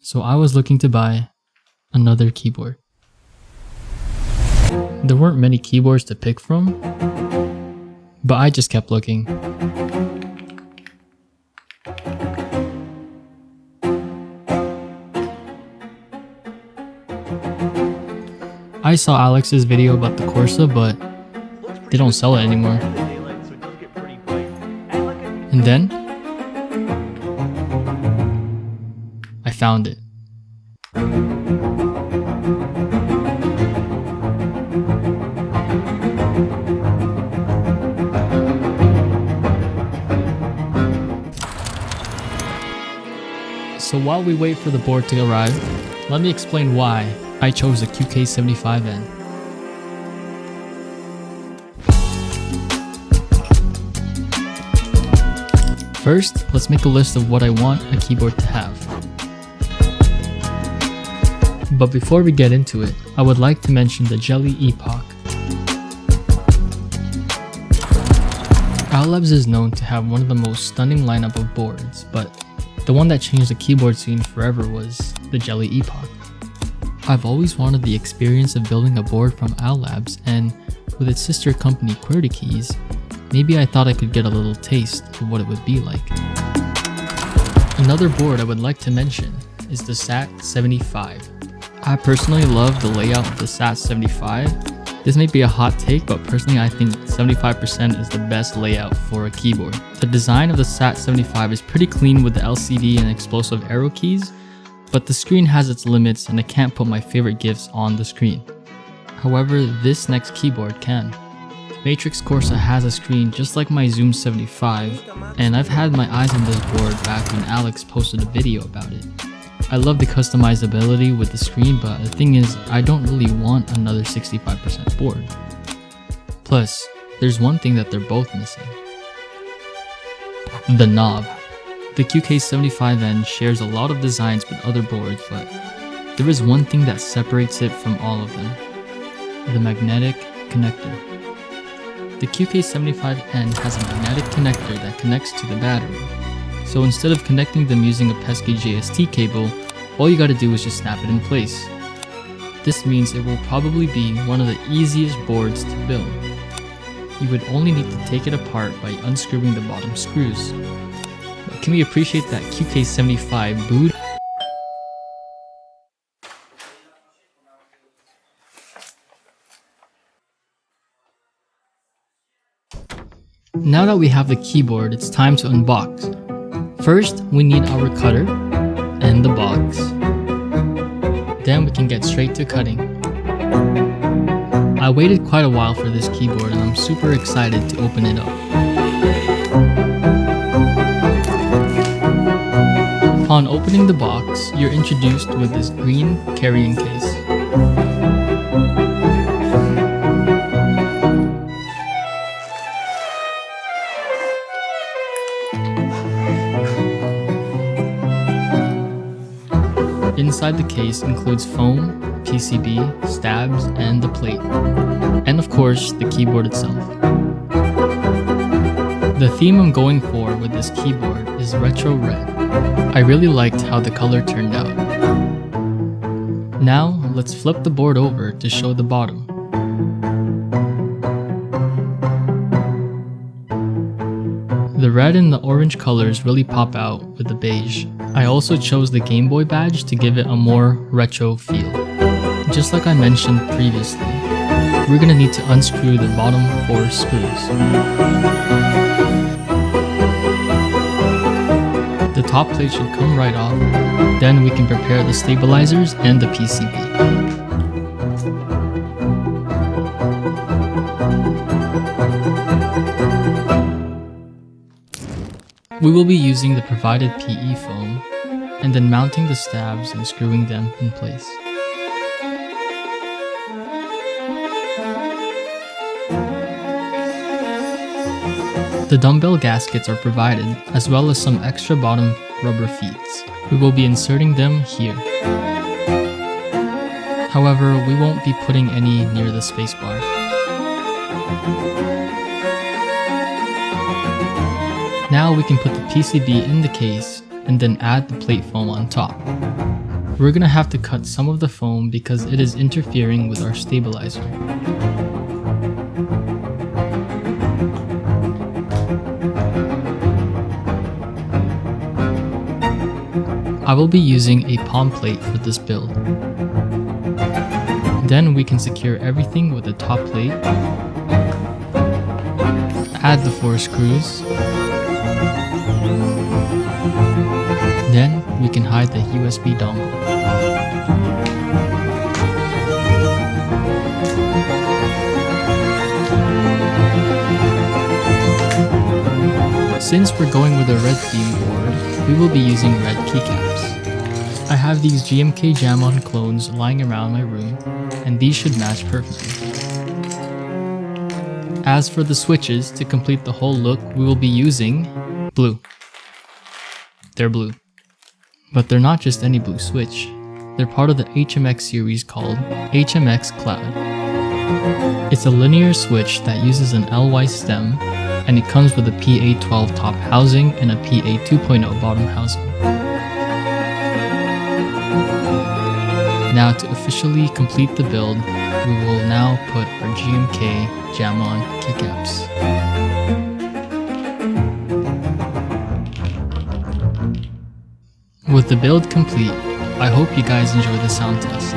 So I was looking to buy another keyboard. There weren't many keyboards to pick from, but I just kept looking. I saw Alex's video about the Corsa, but they don't sell it anymore. And then I found it. So while we wait for the board to arrive, let me explain why I chose the QK75N. First, let's make a list of what I want a keyboard to have. But before we get into it, I would like to mention the Jelly Epoch. Owlabs is known to have one of the most stunning lineup of boards, but the one that changed the keyboard scene forever was the Jelly Epoch. I've always wanted the experience of building a board from Owlabs, and with its sister company QWERTYKEYS, maybe I thought I could get a little taste of what it would be like. Another board I would like to mention is the SAT75. I personally love the layout of the SAT75. This may be a hot take, but personally I think 75% is the best layout for a keyboard. The design of the SAT75 is pretty clean with the LCD and explosive arrow keys, but the screen has its limits and I can't put my favorite GIFs on the screen. However, this next keyboard can. Matrix Corsa has a screen just like my Zoom 75, and I've had my eyes on this board back when Alex posted a video about it. I love the customizability with the screen, but the thing is, I don't really want another 65% board. Plus, there's one thing that they're both missing. The knob. The QK75N shares a lot of designs with other boards, but there is one thing that separates it from all of them. The magnetic connector. The QK75N has a magnetic connector that connects to the battery. So instead of connecting them using a pesky JST cable, all you gotta do is just snap it in place. This means it will probably be one of the easiest boards to build. You would only need to take it apart by unscrewing the bottom screws. But can we appreciate that QK75 boot? Now that we have the keyboard, it's time to unbox. First, we need our cutter and the box. Then we can get straight to cutting. I waited quite a while for this keyboard and I'm super excited to open it up. Upon opening the box, you're introduced with this green carrying case. Inside the case includes foam, PCB, stabs, and the plate. And of course, the keyboard itself. The theme I'm going for with this keyboard is retro red. I really liked how the color turned out. Now, let's flip the board over to show the bottom. The red and the orange colors really pop out with the beige. I also chose the Game Boy badge to give it a more retro feel. Just like I mentioned previously, we're gonna need to unscrew the bottom 4 screws. The top plate should come right off, then we can prepare the stabilizers and the PCB. We will be using the provided PE foam and then mounting the stabs and screwing them in place. The dumbbell gaskets are provided, as well as some extra bottom rubber feet. We will be inserting them here. However, we won't be putting any near the spacebar. Now we can put the PCB in the case and then add the plate foam on top. We're gonna have to cut some of the foam because it is interfering with our stabilizer. I will be using a palm plate for this build. Then we can secure everything with a top plate, add the 4 screws, then we can hide the USB dongle. Since we're going with a red theme board, we will be using red keycaps. I have these GMK Jamon clones lying around my room, and these should match perfectly. As for the switches, to complete the whole look, we will be using blue. They're blue. But they're not just any blue switch. They're part of the HMX series called HMX Cloud. It's a linear switch that uses an LY stem, and it comes with a PA12 top housing and a PA 2.0 bottom housing. Now to officially complete the build, we will now put our GMK Jamon keycaps. With the build complete, I hope you guys enjoy the sound test.